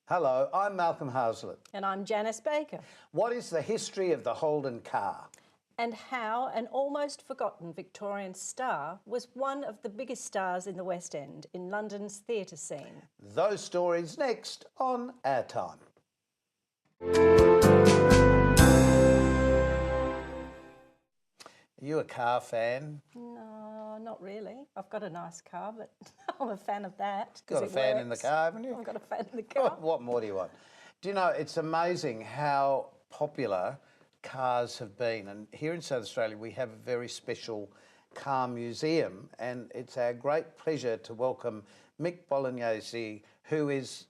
Hello, I'm Malcolm Hazlitt. And I'm Janice Baker. What is the history of the Holden car? And how an almost forgotten Victorian star was one of the biggest stars in the West End in London's theatre scene. Those stories next on Our Time. Are you a car fan? No, not really. I've got a nice car, but I'm a fan of that. Got a fan in the car, haven't you? I've got a fan in the car. What more do you want? Do you know, it's amazing how popular cars have been. And here in South Australia, we have a very special car museum. And it's our great pleasure to welcome Mick Bolognese, who is,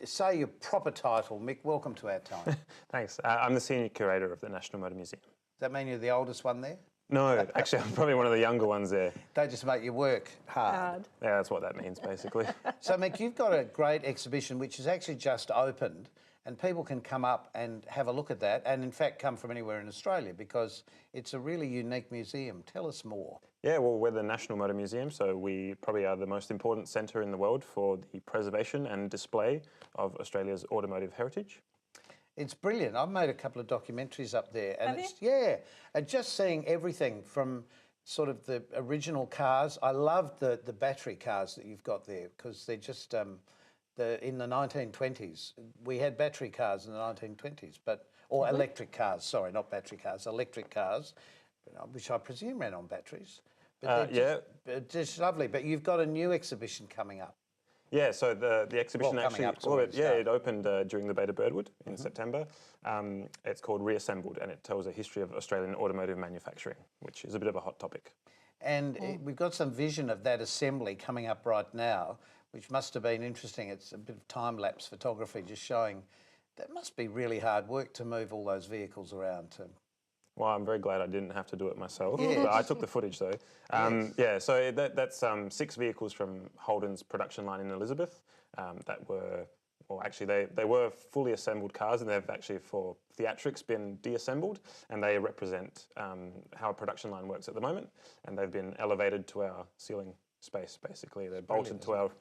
say your proper title. Mick, welcome to Our Time. Thanks. I'm the Senior Curator of the National Motor Museum. Does that mean you're the oldest one there? No, actually, I'm probably one of the younger ones there. They just make you work hard. Yeah, that's what that means, basically. So, Mick, you've got a great exhibition which has actually just opened, and people can come up and have a look at that, and in fact come from anywhere in Australia because it's a really unique museum. Tell us more. Yeah, well, we're the National Motor Museum, so we probably are the most important centre in the world for the preservation and display of Australia's automotive heritage. It's brilliant. I've made a couple of documentaries up there, and Have it's and just seeing everything from sort of the original cars. I love the battery cars that you've got there because they're just in the 1920s. We had battery cars in the 1920s, or electric cars. Sorry, not battery cars, electric cars, which I presume ran on batteries. But they're just lovely. But you've got a new exhibition coming up. Yeah, so the exhibition it opened during the Beta Birdwood in September. It's called Reassembled, and it tells a history of Australian automotive manufacturing, which is a bit of a hot topic. And we've got some vision of that assembly coming up right now, which must have been interesting. It's a bit of time-lapse photography just showing that must be really hard work to move all those vehicles around. Well, I'm very glad I didn't have to do it myself. Yes. But I took the footage though. Yes. Yeah, so that's 6 vehicles from Holden's production line in Elizabeth that were, well, actually they were fully assembled cars, and they've actually for theatrics been deassembled, and they represent how a production line works at the moment, and they've been elevated to our ceiling space. Basically, they're bolted to our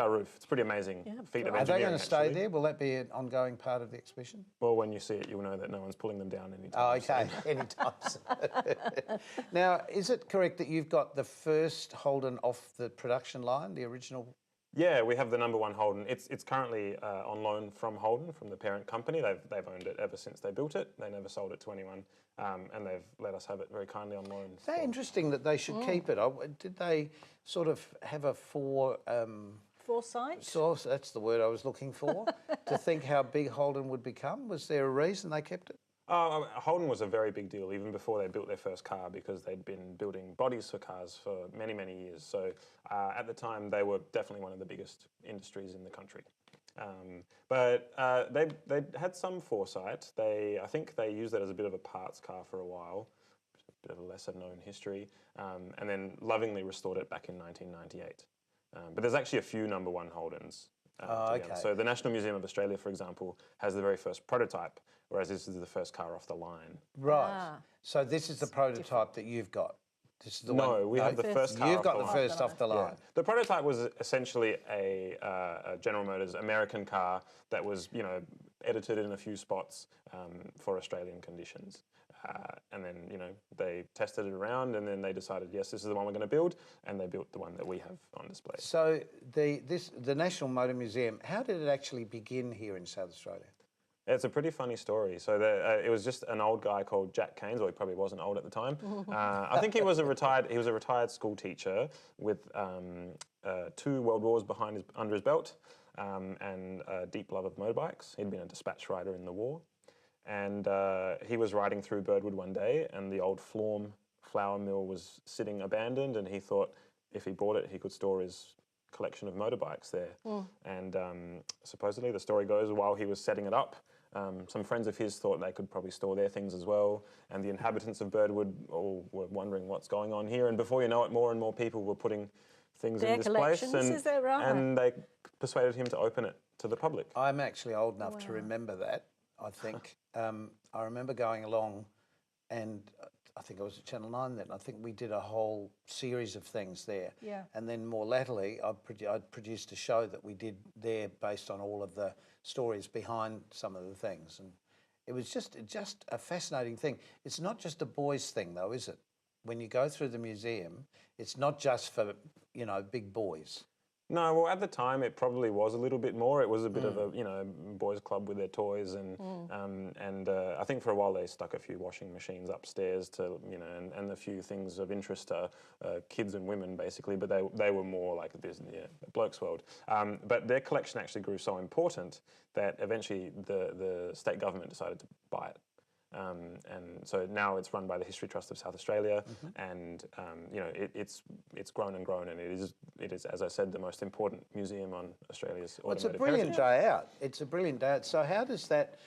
roof. It's pretty amazing feat of engineering. Are they going to stay there? Will that be an ongoing part of the exhibition? Well, when you see it, you'll know that no one's pulling them down anytime. Oh, okay, anytime soon. Now, is it correct that you've got the first Holden off the production line, the original? Yeah, we have the #1 Holden. It's currently on loan from Holden, from the parent company. They've owned it ever since they built it. They never sold it to anyone, and they've let us have it very kindly on loan. It's very interesting that they should keep it. Did they sort of have a Foresight? source? That's the word I was looking for. To think how big Holden would become. Was there a reason they kept it? Holden was a very big deal even before they built their first car, because they'd been building bodies for cars for many, many years. So at the time, they were definitely one of the biggest industries in the country. But they had some foresight. I think they used it as a bit of a parts car for a while, a bit of a lesser known history, and then lovingly restored it back in 1998. But there's actually a few #1 Holdens. Okay. So the National Museum of Australia, for example, has the very first prototype, whereas this is the first car off the line. Right. So this is the prototype that you've got. This is the one. No, we have the first car. You've got the first off the line. Yeah. The prototype was essentially a General Motors American car that was, edited in a few spots for Australian conditions. And then, they tested it around, and then they decided, yes, this is the one we're going to build, and they built the one that we have on display. So the National Motor Museum, how did it actually begin here in South Australia? It's a pretty funny story. So it was just an old guy called Jack Keynes, or he probably wasn't old at the time. I think he was a retired school teacher with 2 world wars under his belt, and a deep love of motorbikes. He'd been a dispatch rider in the war. And he was riding through Birdwood one day, and the old Florm flour mill was sitting abandoned, and he thought if he bought it, he could store his collection of motorbikes there. And supposedly the story goes, while he was setting it up, some friends of his thought they could probably store their things as well, and the inhabitants of Birdwood all were wondering what's going on here, and before you know it, more and more people were putting things in this place, is that right? And they persuaded him to open it to the public. I'm actually old enough to remember that, I think. I remember going along, and I think I was at Channel 9 then. I think we did a whole series of things there. Yeah. And then more latterly, I'd produced a show that we did there based on all of the stories behind some of the things. And it was just a fascinating thing. It's not just a boys thing though, is it? When you go through the museum, it's not just for, you know, big boys. No, well, at the time it probably was a little bit more. It was a bit of a, you know, boys' club with their toys, and I think for a while they stuck a few washing machines upstairs to, you know, and a few things of interest to kids and women basically. But they were more like this, yeah, bloke's world. But their collection actually grew so important that eventually the state government decided to buy it. And so now it's run by the History Trust of South Australia, and you know it's grown and grown, and it is, as I said, the most important museum on Australia's automotive It's a brilliant heritage. day out. It's a brilliant day out. So how does that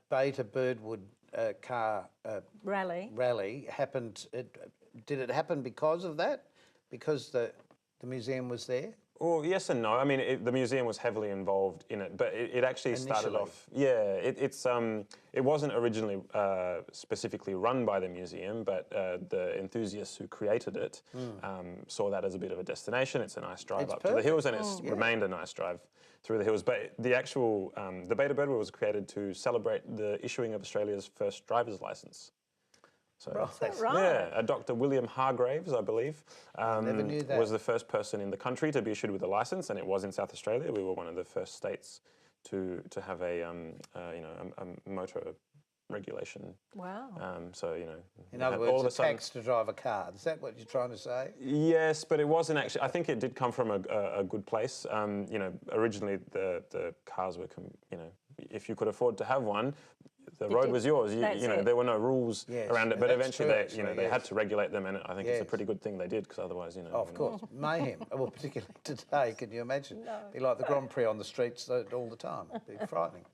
Beta Birdwood car rally happened? Did it happen because of that? Because the museum was there? Well, yes and no. I mean, the museum was heavily involved in it, but it actually started Initially. off. Yeah, it wasn't originally specifically run by the museum, but the enthusiasts who created it saw that as a bit of a destination. It's a nice drive It's up to the hills, and it's Yeah. remained a nice drive through the hills. But the actual the Beta Birdwood was created to celebrate the issuing of Australia's first driver's license. So, Right. yeah, a Dr. William Hargraves, I believe, Never knew that. was the first person in the country to be issued with a license, and it was in South Australia. We were one of the first states to have a motor regulation. Wow. So you know, In other all of words, a a sudden, tax to drive a car. Is that what you're trying to say? yes, but it wasn't actually. I think it did come from a good place. You know, originally the cars were, you know, if you could afford to have one, the road was yours. You know, it. there were no rules Yes, around it. and But that's eventually, true, they, actually, you know, they yes. had to regulate them, and I think it's a Yes. pretty good thing they did, because otherwise, you know. Oh, of course. Mayhem. Well, particularly today, can you imagine? Be like the Grand Prix on the streets all the time. It'd be frightening.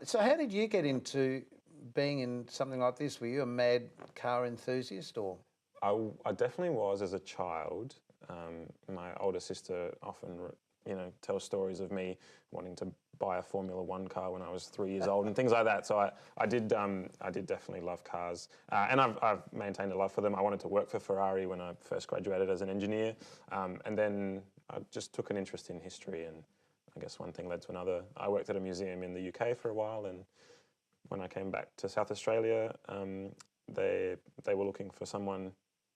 So how did you get into being in something like this? Were you a mad car enthusiast or? I definitely was as a child. My older sister often, you know, tells stories of me wanting to buy a Formula One car when I was 3 years old and things like that. So I did definitely love cars, and I've maintained a love for them. I wanted to work for Ferrari when I first graduated as an engineer, and then I just took an interest in history, and I guess one thing led to another. I worked at a museum in the UK for a while, and when I came back to South Australia, they were looking for someone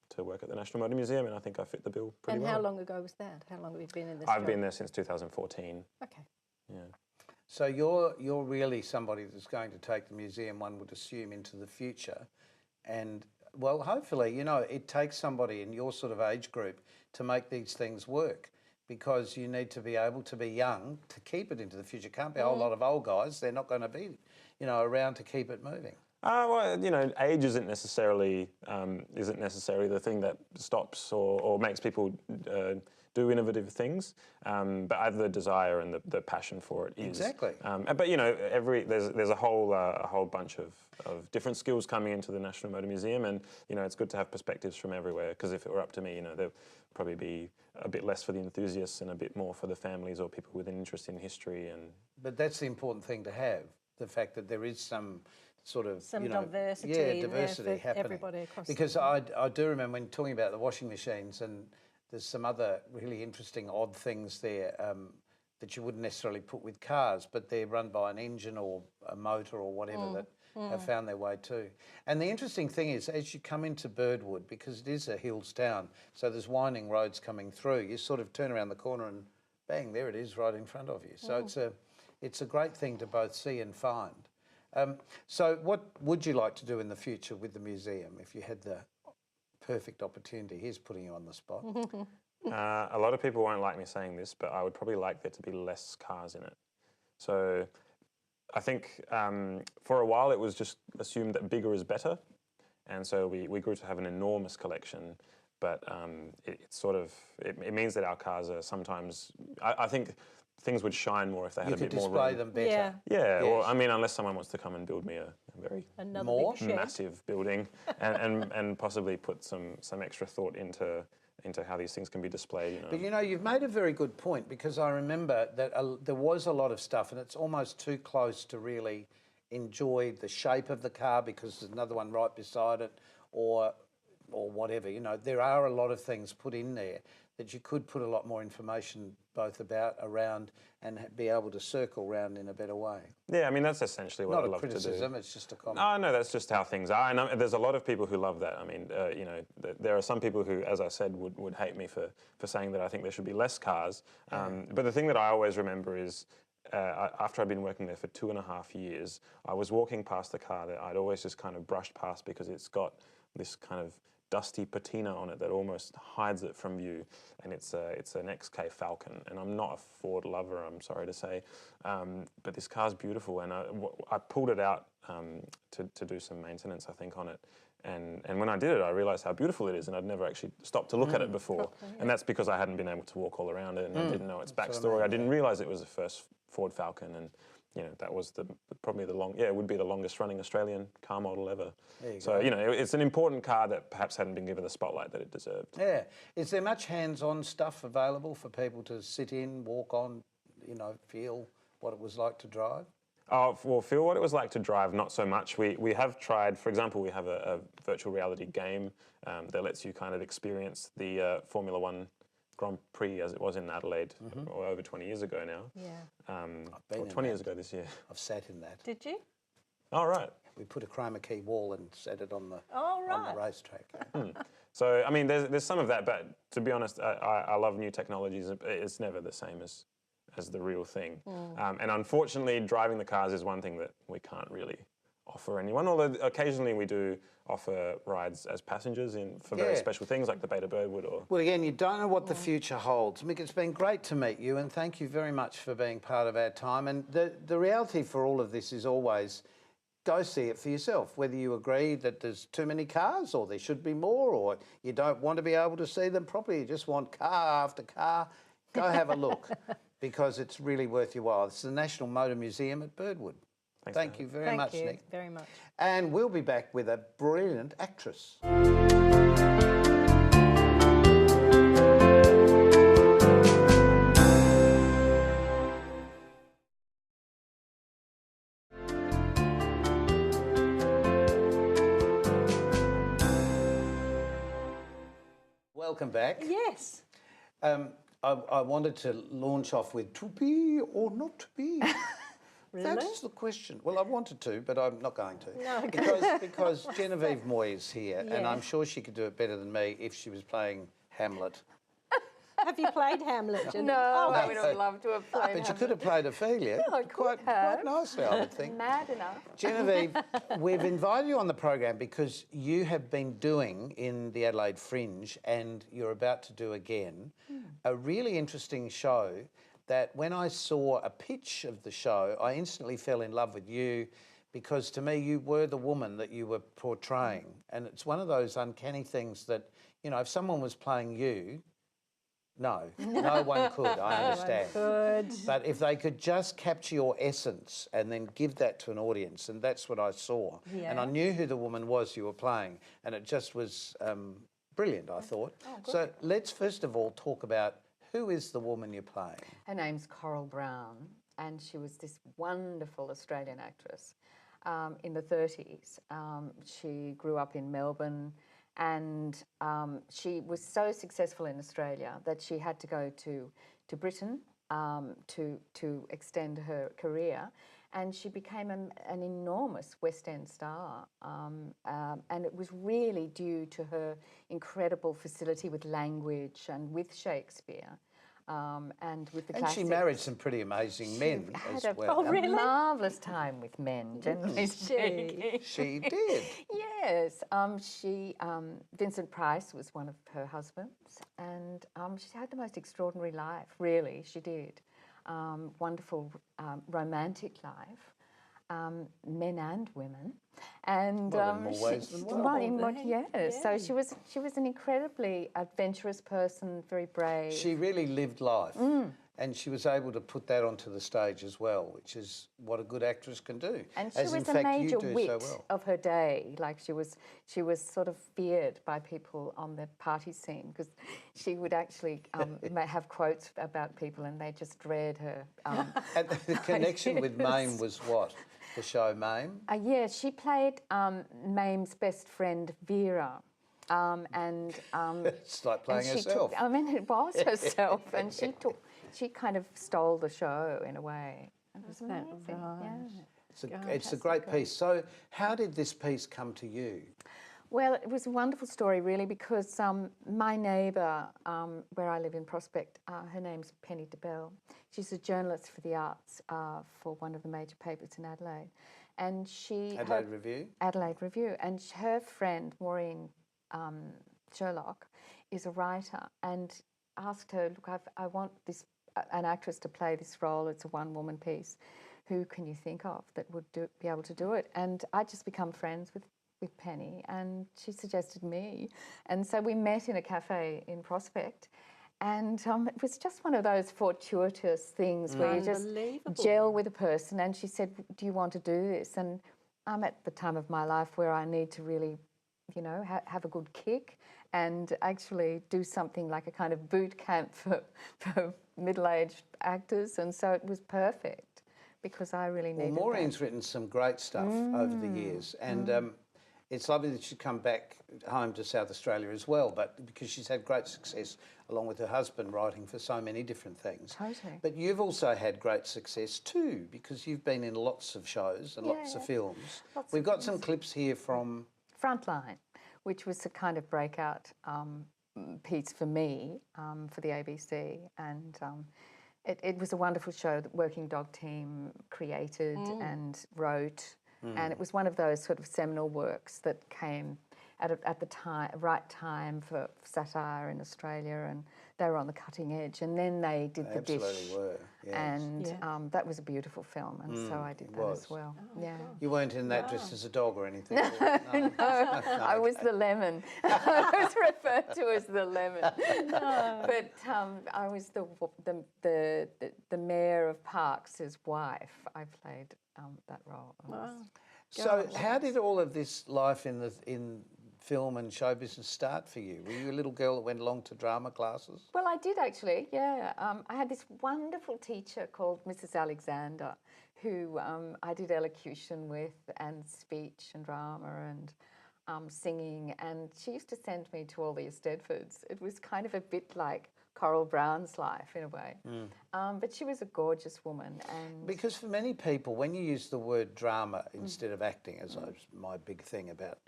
to work at the National Motor Museum, and I think I fit the bill pretty well. And how long ago was that? How long have you been in this I've job? been there since 2014. Okay. Yeah. So you're really somebody that's going to take the museum, one would assume, into the future, and well, hopefully, you know, it takes somebody in your sort of age group to make these things work, because you need to be able to be young to keep it into the future. Can't be a whole lot of old guys. They're not going to be, you know, around to keep it moving. Well, you know, age isn't necessarily the thing that stops or makes people do innovative things, but I have the desire and the passion for it is. Exactly. But you know, there's a whole bunch of different skills coming into the National Motor Museum, and you know, it's good to have perspectives from everywhere. Because if it were up to me, you know, there'd probably be a bit less for the enthusiasts and a bit more for the families or people with an interest in history. And But that's the important thing to have, the fact that there is some sort of, Some you know, diversity yeah, there diversity for happening. everybody across Because I do remember when talking about the washing machines, and there's some other really interesting odd things there that you wouldn't necessarily put with cars, but they're run by an engine or a motor or whatever that have found their way too. And the interesting thing is, as you come into Birdwood, because it is a hills town, so there's winding roads coming through, you sort of turn around the corner and bang, there it is right in front of you. So it's a great thing to both see and find. So what would you like to do in the future with the museum if you had the perfect opportunity? Here's putting you on the spot. a lot of people won't like me saying this, but I would probably like there to be less cars in it. So I think for a while it was just assumed that bigger is better, and so we grew to have an enormous collection. But it means that our cars are sometimes, I think things would shine more if they had You a could bit more display room. them better. Yeah. Yeah, Yes. well, I mean, unless someone wants to come and build me a very Another More? big shed. massive building and possibly put some extra thought into how these things can be displayed. You know. But you know, you've made a very good point, because I remember that there was a lot of stuff, and it's almost too close to really enjoy the shape of the car, because there's another one right beside it, or whatever. You know, there are a lot of things put in there that you could put a lot more information both about, around, and be able to circle around in a better way. Yeah, I mean, that's essentially what Not I a love to do. criticism, it's just a comment. Oh, no, that's just how things are. And there's a lot of people who love that. I mean, you know, there are some people who, as I said, would hate me for saying that I think there should be less cars. But the thing that I always remember is, after I'd been working there for 2.5 years, I was walking past a car that I'd always just kind of brushed past because it's got this kind of dusty patina on it that almost hides it from view, and it's an XK Falcon, and I'm not a Ford lover, I'm sorry to say, but this car's beautiful, and I pulled it out to do some maintenance, I think, on it, and when I did it, I realised how beautiful it is, and I'd never actually stopped to look at it before, and that's because I hadn't been able to walk all around it, and I didn't know its backstory. I didn't realise it was the first Ford Falcon, and you know, that was probably it would be the longest running Australian car model ever. So, you know, it's an important car that perhaps hadn't been given the spotlight that it deserved. Yeah. Is there much hands-on stuff available for people to sit in, walk on, you know, feel what it was like to drive? Oh, well, feel what it was like to drive, not so much. We have tried, for example, we have a virtual reality game that lets you kind of experience the Formula One Grand Prix as it was in Adelaide over 20 years ago now. Yeah. Or 20 years ago this year. I've sat in that. Did you? Oh, right. We put a chroma key wall and set it on the Oh, right. on the racetrack. So, I mean, there's some of that, but to be honest, I love new technologies. It's never the same as the real thing. And unfortunately, driving the cars is one thing that we can't really offer anyone, although occasionally we do offer rides as passengers for very special things like the Beta Birdwood. Well, again, you don't know what the future holds. Mick, it's been great to meet you, and thank you very much for being part of our time. And the reality for all of this is always, go see it for yourself, whether you agree that there's too many cars or there should be more, or you don't want to be able to see them properly, you just want car after car, go have a look, because it's really worth your while. It's the National Motor Museum at Birdwood. Thank you very much, Nick. Thank you very much. And we'll be back with a brilliant actress. Welcome back. Yes. I wanted to launch off with to be or not to be. Really? That's the question. Well, I wanted to, but I'm not going to. No, because Genevieve Mooy is here, and Yeah. I'm sure she could do it better than me if she was playing Hamlet. Have you played Hamlet? Jen? No, Oh, I would have loved to have played But you could have played Ophelia I could quite have. nicely, I would think. Mad enough. Genevieve, we've invited you on the program because you have been doing in the Adelaide Fringe, and you're about to do again, a really interesting show that when I saw a pitch of the show, I instantly fell in love with you, because to me you were the woman that you were portraying. And it's one of those uncanny things that, you know, if someone was playing you, no one could, I understand. good. But if they could just capture your essence and then give that to an audience, and that's what I saw. Yeah. And I knew who the woman was you were playing, and it just was brilliant, I thought. So let's first of all talk about, who is the woman you're playing? Her name's Coral Brown, and she was this wonderful Australian actress in the 30s. She grew up in Melbourne, and she was so successful in Australia that she had to go to Britain to extend her career, and she became an enormous West End star, and it was really due to her incredible facility with language and with Shakespeare. And with the classics. And she married some pretty amazing men as well. Oh, really? A marvellous time with men, generally speaking. She did. Yes, Vincent Price was one of her husbands, and she had the most extraordinary life, really, she did. Wonderful romantic life, men and women. And Well, in more ways than one. So she was an incredibly adventurous person, very brave. She really lived life, and she was able to put that onto the stage as well, which is what a good actress can do. And she as was in a fact major you do wit so well. of her day. Like she was sort of feared by people on the party scene, because she would actually have quotes about people, and they just dread her. And the connection with Maine was what? the show Mame. Yeah, she played Mame's best friend, Vera. It's like playing and she herself. Took, I mean, it was herself, and she kind of stole the show in a way. It was amazing. Yeah. It's a great piece. So how did this piece come to you? Well, it was a wonderful story, really, because my neighbour, where I live in Prospect, her name's Penny DeBell. She's a journalist for the arts for one of the major papers in Adelaide. And Adelaide Review? Adelaide Review. And her friend, Maureen Sherlock, is a writer, and asked her, look, I want an actress to play this role. It's a one-woman piece. Who can you think of that would be able to do it? And I'd just become friends with Penny, and she suggested me. And so we met in a cafe in Prospect, and it was just one of those fortuitous things where you just gel with a person. And she said, do you want to do this? And I'm at the time of my life where I need to really, you know, have a good kick and actually do something like a kind of boot camp for middle-aged actors. And so it was perfect because I really needed Maureen's written some great stuff over the years, and it's lovely that she'd come back home to South Australia as well, but because she's had great success along with her husband writing for so many different things. Totally. But you've also had great success too, because you've been in lots of shows and lots of films. We've got some clips here from Frontline, which was a kind of breakout piece for me for the ABC, and it was a wonderful show that Working Dog Team created and wrote. And it was one of those sort of seminal works that came at the right time for satire in Australia, and they were on the cutting edge. And then they did The Dish. Absolutely were, yes. And that was a beautiful film, and so I did that as well. Yeah. You weren't in that dressed as a dog or anything? No, I was the lemon. I was referred to as the lemon. But I was the mayor of Parks' wife. I played that role. Wow. So how did all of this life in film and show business start for you? Were you a little girl that went along to drama classes? Well, I did actually, yeah. I had this wonderful teacher called Mrs. Alexander, who I did elocution with, and speech and drama and singing, and she used to send me to all the Eisteddfords. It was kind of a bit like Coral Brown's life in a way. But she was a gorgeous woman. And because for many people, when you use the word drama instead of acting, as my big thing about,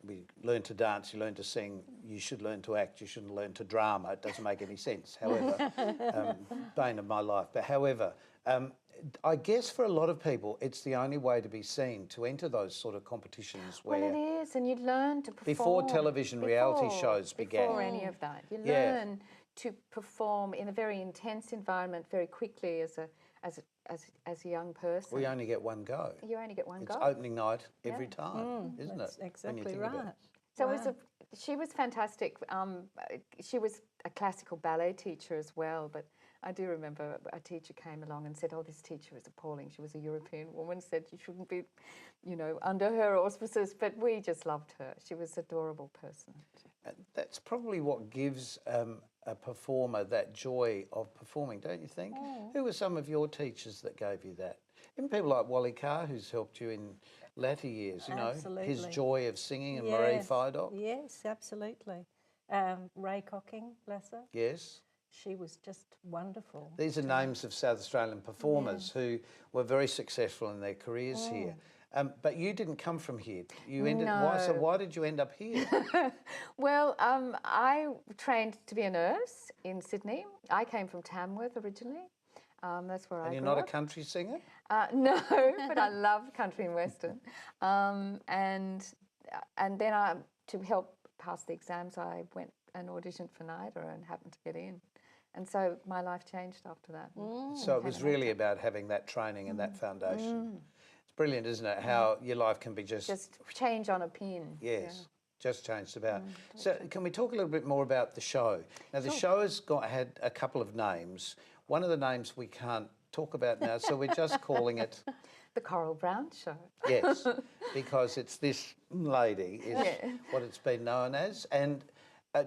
we learn to dance, you learn to sing, you should learn to act, you shouldn't learn to drama. It doesn't make any sense. However, bane of my life. But however, I guess for a lot of people, it's the only way to be seen, to enter those sort of competitions where... Well, it is, and you learn to perform. Before television reality shows began. Before any of that. You learn to perform in a very intense environment very quickly as a young person. We only get one go. You only get one go. It's opening night every time, isn't it? Exactly right. So she was fantastic. She was a classical ballet teacher as well, but I do remember a teacher came along and said, oh, this teacher is appalling. She was a European woman, said you shouldn't be, you know, under her auspices, but we just loved her. She was an adorable person. That's probably what gives a performer that joy of performing, don't you think? Who were some of your teachers that gave you that? Even people like Wally Carr, who's helped you in latter years, you know, his joy of singing, and Marie Fidock. Yes, absolutely. Ray Cocking, bless her. Yes. She was just wonderful. These are names of South Australian performers who were very successful in their careers here. But you didn't come from here. You ended. Why did you end up here? Well, I trained to be a nurse in Sydney. I came from Tamworth originally. That's where I grew up. And you're not a country singer? No, but I love country and western. And then to help pass the exams, I went and auditioned for NIDA and happened to get in. And so my life changed after that. So it was really about having that training and that foundation. It's brilliant, isn't it, how your life can be just change on a pin. Yes, just changed about. So can we talk a little bit more about the show? Now, the show has had a couple of names. One of the names we can't talk about now, so we're just calling it... The Coral Brown Show. Yes, because it's this lady is what it's been known as. And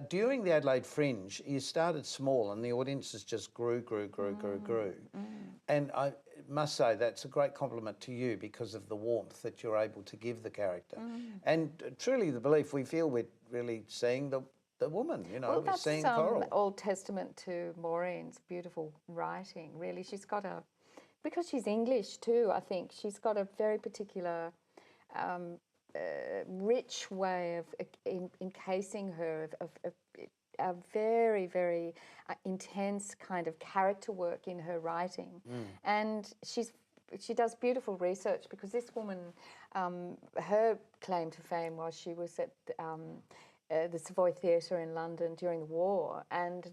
during the Adelaide Fringe, you started small and the audiences just grew. And must say that's a great compliment to you because of the warmth that you're able to give the character. And truly the belief we feel we're really seeing the woman, you know, Well, we're that's seeing Coral. all testament to Maureen's beautiful writing, really. She's got because she's English too, I think, she's got a very particular rich way of encasing her of a very, very intense kind of character work in her writing. And she does beautiful research because this woman, her claim to fame was she was at the Savoy Theatre in London during the war, and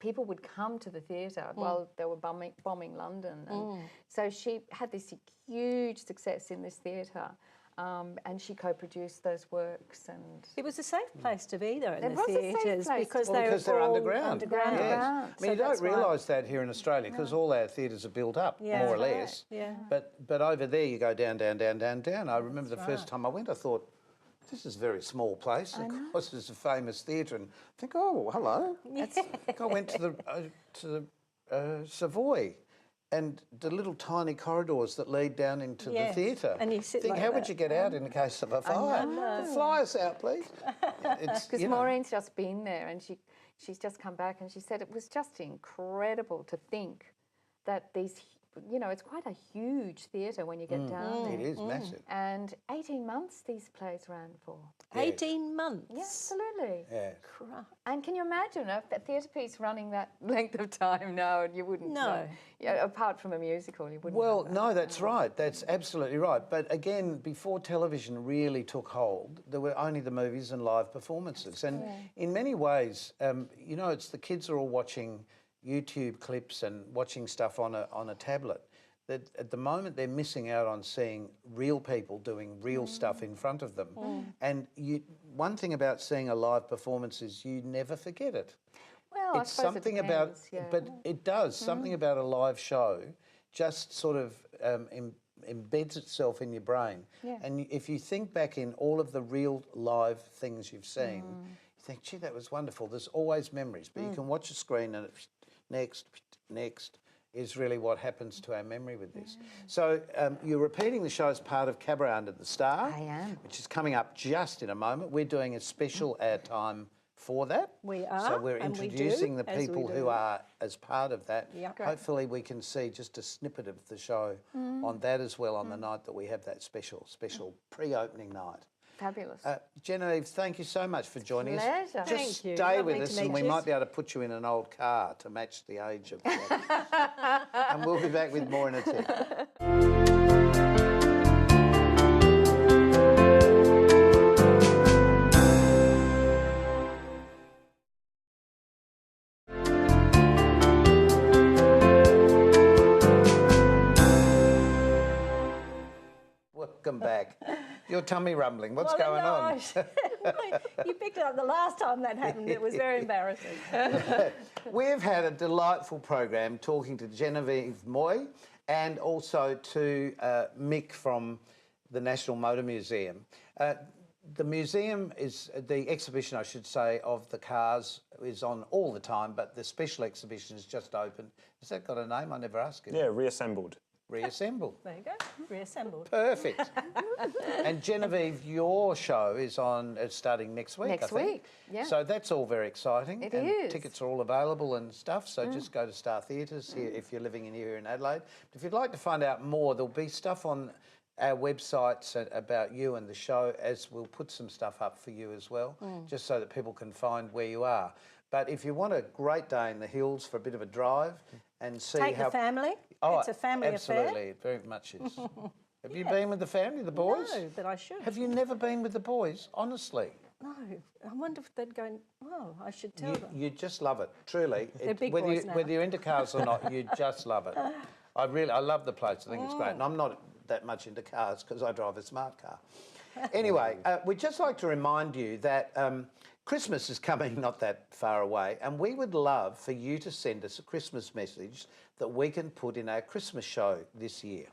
people would come to the theatre while they were bombing London. And so she had this huge success in this theatre. And she co-produced those works, and It was a safe place to be there in It the was a safe theatres place because to they be. were Because they're all underground. Yes. Underground. I mean, you don't realise that here in Australia because all our theatres are built up, Yeah. more or That's right. less. Yeah. But over there you go down, down, down, down, down. I remember the first time I went, I thought, this is a very small place. Of course, it's a famous theatre, and I think, oh, hello. I went to the Savoy, and the little tiny corridors that lead down into Yes, the theatre. and you sit think, like how would that. you get out in the case of a fire? Fly us out, please. because Maureen's just been there, and she's just come back, and she said it was just incredible to think that these, you know, it's quite a huge theatre when you get down there. It is massive. And 18 months these plays ran for. 18 months. Yeah, absolutely. Yeah. And can you imagine a theatre piece running that length of time? No, and you wouldn't. No. Yeah, apart from a musical, you wouldn't. Well, have that. no, that's right. That's absolutely right. But again, before television really took hold, there were only the movies and live performances. And in many ways, you know, it's the kids are all watching YouTube clips and watching stuff on a tablet. That at the moment they're missing out on seeing real people doing real stuff in front of them. And one thing about seeing a live performance is you never forget it. Well, It's I suppose something it about, depends, yeah. but it does something about a live show, just sort of embeds itself in your brain. Yeah. And if you think back in all of the real live things you've seen, you think, gee, that was wonderful. There's always memories, but you can watch a screen and it's next is really what happens to our memory with this. So you're repeating the show as part of Cabaret Under the Star. I am. Which is coming up just in a moment. We're doing a special airtime for that. We are, So we're and we introducing do, the as we people do. who are as part of that. Yeah. Great. Hopefully we can see just a snippet of the show on that as well on the night that we have that special pre-opening night. Fabulous. Genevieve, thank you so much for joining us. Pleasure. Just Thank you. stay Lovely with to us and meet we you. might be able to put you in an old car to match the age of and we'll be back with more in a tick. Welcome back. Your tummy rumbling. What's going on? You picked it up the last time that happened. It was very embarrassing. We've had a delightful program talking to Genevieve Mooy and also to Mick from the National Motor Museum. The museum is, the exhibition I should say, of the cars is on all the time, but the special exhibition has just opened. Has that got a name? I never asked you. Yeah, reassembled. Reassembled. There you go. Reassembled. Perfect. And Genevieve, your show is starting next week, Next I think. week, yeah. So that's all very exciting. It and is. Tickets are all available and stuff, so just go to Star Theatres here if you're living here in Adelaide. If you'd like to find out more, there'll be stuff on our websites about you and the show, as we'll put some stuff up for you as well, just so that people can find where you are. But if you want a great day in the hills for a bit of a drive and see Take how... the family. Oh, It's a family affair. absolutely, it very much is. Have you been with the family, the boys? No, but I should. Have you never been with the boys, honestly? No. I wonder if they'd go, oh, I should tell them. You just love it, truly. They're big whether, boys now. whether you're into cars or not, you just love it. I love the place. I think it's great. And I'm not that much into cars because I drive a smart car. Anyway, we'd just like to remind you that Christmas is coming not that far away, and we would love for you to send us a Christmas message that we can put in our Christmas show this year.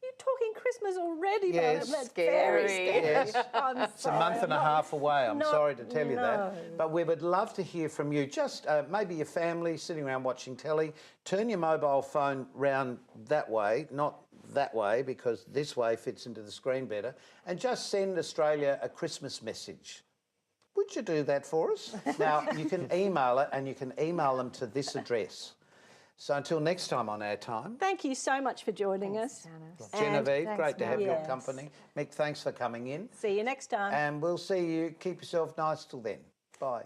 You're talking Christmas Christmas already, Yes. Madam. That's very Scary. scary. Yes. I'm It's a month and a half away. I'm not- sorry to tell you no. that. But we would love to hear from you. Just maybe your family sitting around watching telly. Turn your mobile phone round that way, not that way, because this way fits into the screen better. And just send Australia a Christmas message. Would you do that for us? Now, you can email it, and you can email them to this address. So until next time on Our Time. Thank you so much for joining us. Janice. And Genevieve, thanks, great to have your Yes. company. Mick, thanks for coming in. see you next time. And we'll see you. Keep yourself nice till then. Bye.